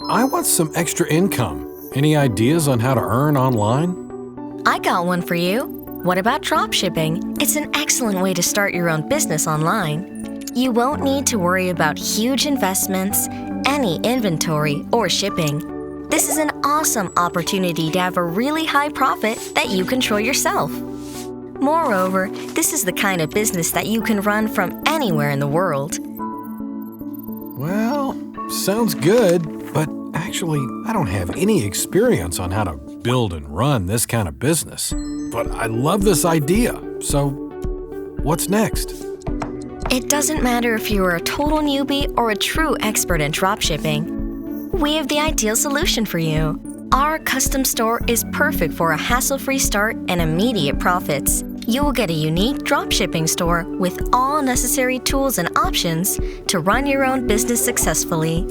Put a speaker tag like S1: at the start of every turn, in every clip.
S1: I want some extra income. Any ideas on how to earn online?
S2: I got one for you. What about dropshipping? It's an excellent way to start your own business online. You won't need to worry about huge investments, any inventory, or shipping. This is an awesome opportunity to have a really high profit that you control yourself. Moreover, this is the kind of business that you can run from anywhere in the world.
S1: Well, sounds good, but actually, I don't have any experience on how to build and run this kind of business. But I love this idea, so what's next?
S2: It doesn't matter if you are a total newbie or a true expert in dropshipping. We have the ideal solution for you. Our custom store is perfect for a hassle-free start and immediate profits. You will get a unique dropshipping store with all necessary tools and options to run your own business successfully.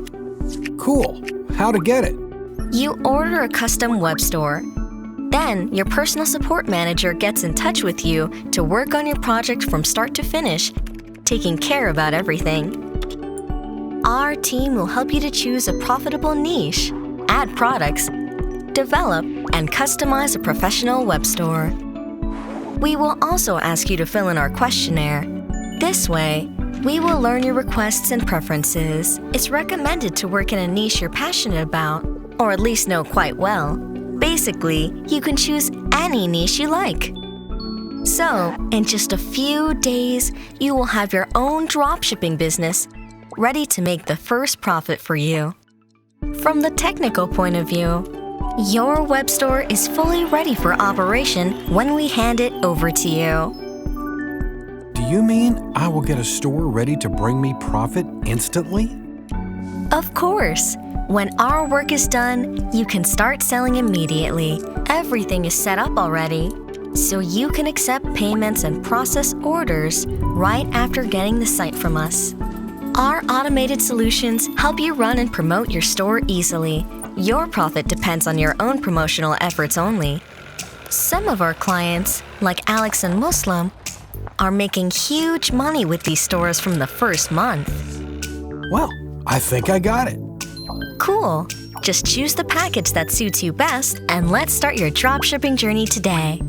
S1: Cool. How to get it?
S2: You order a custom web store. Then, your personal support manager gets in touch with you to work on your project from start to finish, taking care about everything. Our team will help you to choose a profitable niche, add products, develop, and customize a professional web store. We will also ask you to fill in our questionnaire. This way, we will learn your requests and preferences. It's recommended to work in a niche you're passionate about, or at least know quite well. Basically, you can choose any niche you like. So, in just a few days, you will have your own dropshipping business ready to make the first profit for you. From the technical point of view, your web store is fully ready for operation when we hand it over to you.
S1: Do you mean I will get a store ready to bring me profit instantly?
S2: Of course! When our work is done, you can start selling immediately. Everything is set up already, so you can accept payments and process orders right after getting the site from us. Our automated solutions help you run and promote your store easily. Your profit depends on your own promotional efforts only. Some of our clients, like Alex and Muslim, are making huge money with these stores from the first month.
S1: Well, I think I got it.
S2: Cool! Just choose the package that suits you best and let's start your dropshipping journey today.